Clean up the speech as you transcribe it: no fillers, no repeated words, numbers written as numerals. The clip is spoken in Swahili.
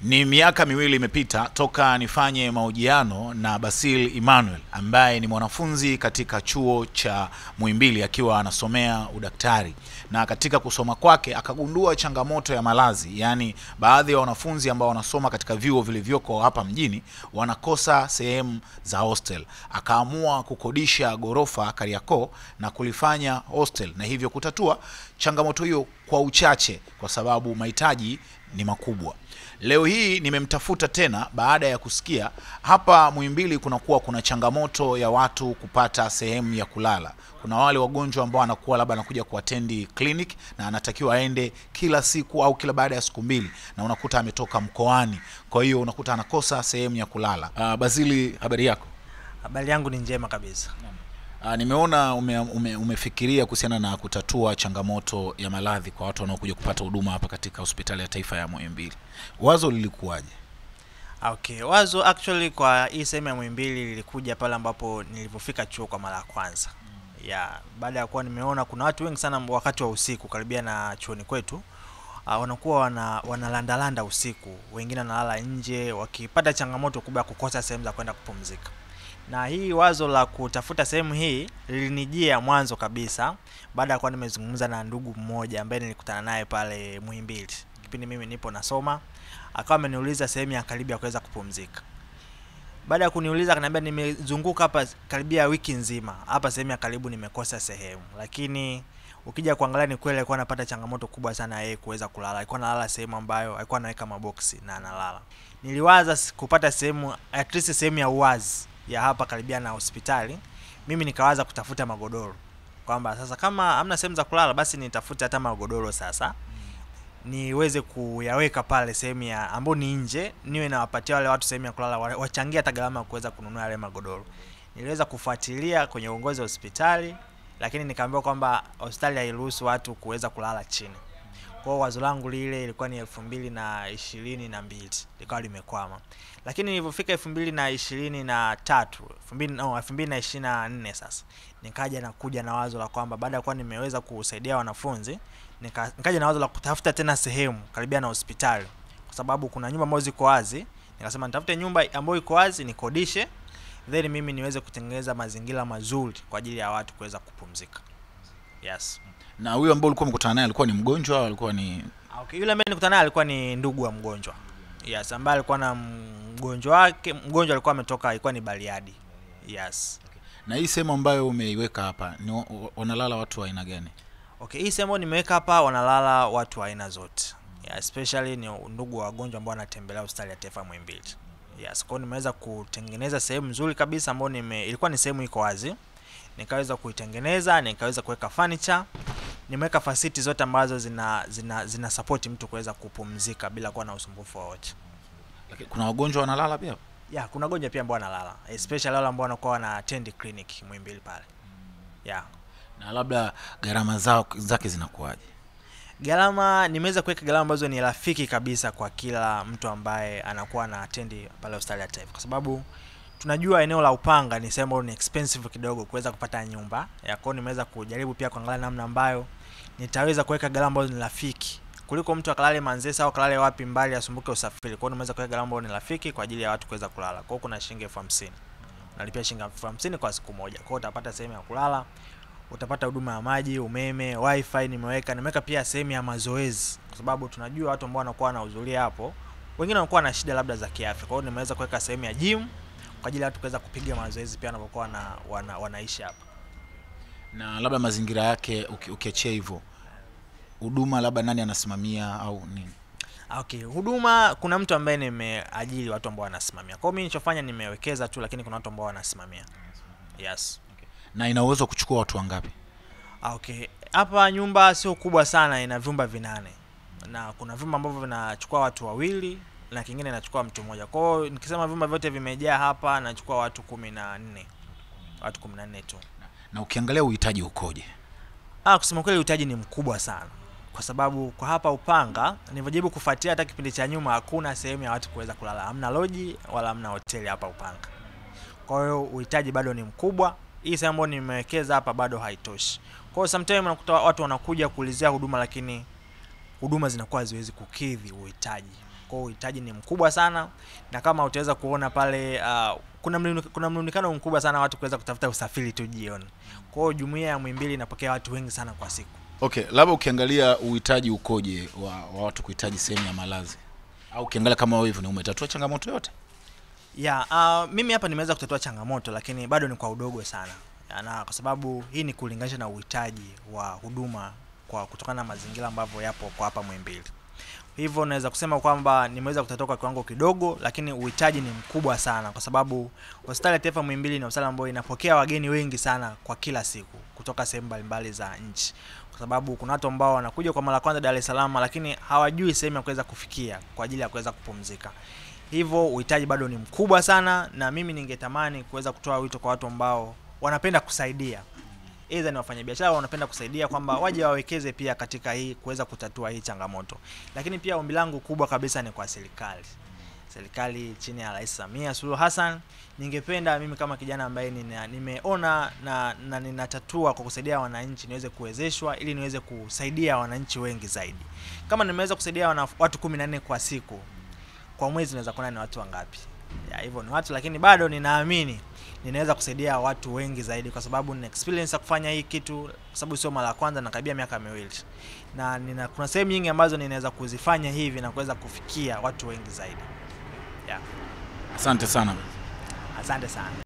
Ni miaka miwili imepita toka nifanye mahojiano na Basil Emmanuel ambaye ni mwanafunzi katika chuo cha Muhimbili akiwa anasomea udaktari, na katika kusoma kwake akagundua changamoto ya malazi, yani baadhi ya wanafunzi ambao wanasoma katika vyuo vilivyoko hapa mjini wanakosa sehemu za hostel. Akaamua kukodisha gorofa Kariakoo na kulifanya hostel, na hivyo kutatua changamoto hiyo kwa uchache kwa sababu mahitaji ni makubwa. Leo hii nimemtafuta tena baada ya kusikia hapa Muhimbili kuna changamoto ya watu kupata sehemu ya kulala. Kuna wale wagonjwa ambao anakuwa labda anakuja kuatendi clinic na anatakiwa aende kila siku au kila baada ya siku mbili, na unakuta ametoka mkoani, kwa hiyo unakuta anakosa sehemu ya kulala. Basili, habari yako? Habari yangu ni njema kabisa. Nimeona umefikiria kuhusiana na kutatua changamoto ya maradhi kwa watu wanaokuja kupata huduma hapa katika hospitali ya taifa ya Muhimbili. Wazo lilikuwaje? Okay, wazo actually kwa hii sehemu ya Muhimbili lilikuja pale ambapo nilipofika chuo kwa mara ya kwanza. Baada ya kuwa nimeona kuna watu wengi sana wakati wa usiku karibia na chuoni kwetu, wanakuwa wanalandalanda usiku, wengine wanalala nje wakipata changamoto kubwa ya kukosa sehemu za kwenda kupumzika. Na hii wazo la kutafuta sehemu hii lilinijia mwanzo kabisa baada ya kuwa nimezungumza na ndugu mmoja ambaye nilikutana naye pale Muhimbili kipindi mimi nipo nasoma. Akawa ameniuliza sehemu ya karibu ya kuweza kupumzika. Baada ya kuniuliza akaniambia nimezunguka hapa karibia wiki nzima, hapa sehemu ya karibu nimekosa sehemu. Lakini ukija kuangalia ni kweli alikuwa anapata changamoto kubwa sana yeye kuweza kulala. Alikuwa analala sehemu ambayo alikuwa anaweka maboksi na analala. Niliwaza kupata sehemu, at least sehemu ya uwazi ya hapa karibia na hospitali. Mimi nikawaza kutafuta magodoro, kwamba sasa kama hamna sehemu za kulala basi nitafuta hata magodoro sasa niweze kuyaweka pale sehemu ya ambapo ni nje, niwe nawapatia wale watu sehemu ya kulala, wachangia hata gharama ya kuweza kununua yale magodoro. Niliweza kufuatilia kwenye uongozi wa hospitali, lakini nikaambiwa kwamba hospitali hairuhusu watu kuweza kulala chini. Kwa wazo langu lile ilikuwa ni 2022 likawa limekwama. Lakini nilipofika 2023, 2024 sasa nikaja na wazo la kwamba baada ya kuwa nimeweza kusaidia wanafunzi, nikaja na wazo la kutafuta tena sehemu karibia na hospitali, kwa sababu kuna nyumba ambazo ziko wazi. Nikasema nitafute nyumba ambayo iko wazi nikodishe, then mimi niweze kutengeneza mazingira mazuri kwa ajili ya watu kuweza kupumzika. Yes. Na huyo ambaye ulikuwa mkutana naye alikuwa ni mgonjwa au alikuwa ni Okay, yule ambaye nilikutana naye alikuwa ni ndugu wa mgonjwa. Yes, ambaye alikuwa na mgonjwa wake, mgonjwa alikuwa ametoka, alikuwa ni Bariadi. Yes. Okay. Na hii sehemu ambayo umeiweka hapa ni wanalala watu wa aina gani? Okay, hii sehemu nimeweka hapa wanalala watu wa aina zote. Yeah, especially ni ndugu wa wagonjwa ambao wanatembelea hospitali ya taifa Muhimbili. Yes, kwa hiyo nimeweza kutengeneza sehemu nzuri kabisa ambayo ilikuwa ni sehemu iko wazi. Nikaweza kuitengeneza, nikaweza kuweka furniture, nimeweka facility zote ambazo zina support mtu kuweza kupumzika bila kuwa na usumbufu wowote. Lakini kuna wagonjwa wanalala pia? Yeah, kuna wagonjwa pia ambao wanalala, especially wale ambao wanakuwa na attend clinic Muhimbili pale. Yeah. Na labda gharama zake zinakuaje? Gharama nimeweza kuweka gharama ambazo ni rafiki kabisa kwa kila mtu ambaye anakuwa na attend pale hospitali ya taifa, kwa sababu tunajua eneo la Upanga ni sehemu ni expensive kidogo kuweza kupata nyumba. Kwa hiyo nimeweza kujaribu pia kuangalia namna ambayo nitaweza kuweka gharama ambazo ni rafiki kuliko mtu akalale Manzese au akalale wapi mbali asumbuke usafiri. Kwa hiyo nimeweza kuweka gharama ambazo ni rafiki kwa ajili ya watu kuweza kulala. Kwa hiyo kuna shilingi 50,000. Nalipia shilingi 50,000 kwa siku moja. Kwa hiyo utapata sehemu ya kulala, utapata huduma ya maji, umeme, wifi nimeweka pia sehemu ya mazoezi, kwa sababu tunajua watu ambao wanakuwa wanahudhuria hapo wengine wanakuwa na shida labda za kiafya. Kwa hiyo nimeweza kuweka sehemu ya gym kwa ajili ya watu kuweza kupiga mazoezi pia wanapokuwa wanaishi hapa. Na labda mazingira yake ukiachia hivyo, huduma labda nani anasimamia au nini? Okay, huduma kuna mtu ambaye nimeajiri watu ambao wanasimamia. Kwa hiyo mimi nilichofanya nimewekeza tu, lakini kuna watu ambao wanasimamia. Yes. Okay. Na ina uwezo kuchukua watu wangapi? Okay, hapa nyumba sio kubwa sana, ina vyumba 8. Na kuna vyumba ambavyo vinachukua watu wawili na kingine inachukua mtu mmoja. Kwa hiyo nikisema vyumba vyote vimejaa hapa nachukua watu 14. Watu 14 tu. Na ukiangalia uhitaji ukoje? Kusema kweli uhitaji ni mkubwa sana. Kwa sababu kwa hapa Upanga nilivyojibu kufuatia hata kipindi cha nyuma hakuna sehemu ya watu kuweza kulala. Hamna lodge wala hamna hoteli hapa Upanga. Kwa hiyo uhitaji bado ni mkubwa. Hii sehemu ambayo nimewekeza hapa bado haitoshi. Kwa hiyo sometimes unakuta watu wanakuja kuulizia huduma, lakini huduma zinakuwa haziwezi kukidhi uhitaji. Kwa hiyo uhitaji ni mkubwa sana, na kama utaweza kuona pale kuna mlundikano mkubwa sana watu kuweza kutafuta usafiri tu jioni. Kwa hiyo jumuiya ya Muhimbili inapokea watu wengi sana kwa siku. Okay, labda ukiangalia uhitaji ukoje wa watu kuhitaji sehemu ya malazi, au ukiangalia kama wewe hivyo ni umetatua changamoto yote? Mimi hapa nimeweza kutatua changamoto, lakini bado ni kwa udogo sana. Na kwa sababu hii ni kulinganisha na uhitaji wa huduma kwa kutokana na mazingira ambavyo yapo kwa hapa Muhimbili. Hivyo naweza kusema kwamba nimeweza kutatua kwa kiwango kidogo, lakini uhitaji ni mkubwa sana, kwa sababu hospitali ya taifa Muhimbili ni hospitali ambayo inapokea wageni wengi sana kwa kila siku kutoka sehemu mbalimbali za nchi. Kwa sababu kuna watu ambao wanakuja kwa mara kwanza Dar es Salaam, lakini hawajui sehemu ya kuweza kufikia kwa ajili ya kuweza kupumzika. Hivyo uhitaji bado ni mkubwa sana, na mimi ningetamani kuweza kutoa wito kwa watu ambao wanapenda kusaidia, aidha ni wafanyabiashara wanapenda kusaidia, kwamba waje wawekeze pia katika hii kuweza kutatua hii changamoto. Lakini pia ombi langu kubwa kabisa ni kwa serikali chini ya Rais Samia Suluhu Hassan. Ningependa mimi kama kijana ambaye nimeona na ninatatua kwa kusaidia wananchi niweze kuwezeshwa, ili niweze kusaidia wananchi wengi zaidi. Kama nimeweza kusaidia watu 14 kwa siku, kwa mwezi naweza kuona ni watu wangapi? Hivyo ni watu, lakini bado ninaamini ninaweza kusaidia watu wengi zaidi, kwa sababu nina experience ya kufanya hii kitu, kwa sababu sio mara ya kwanza, na karibia miaka 2. Na kuna sehemu nyingi ambazo ninaweza kuzifanya hivi na kuweza kufikia watu wengi zaidi. Asante sana. Asante sana.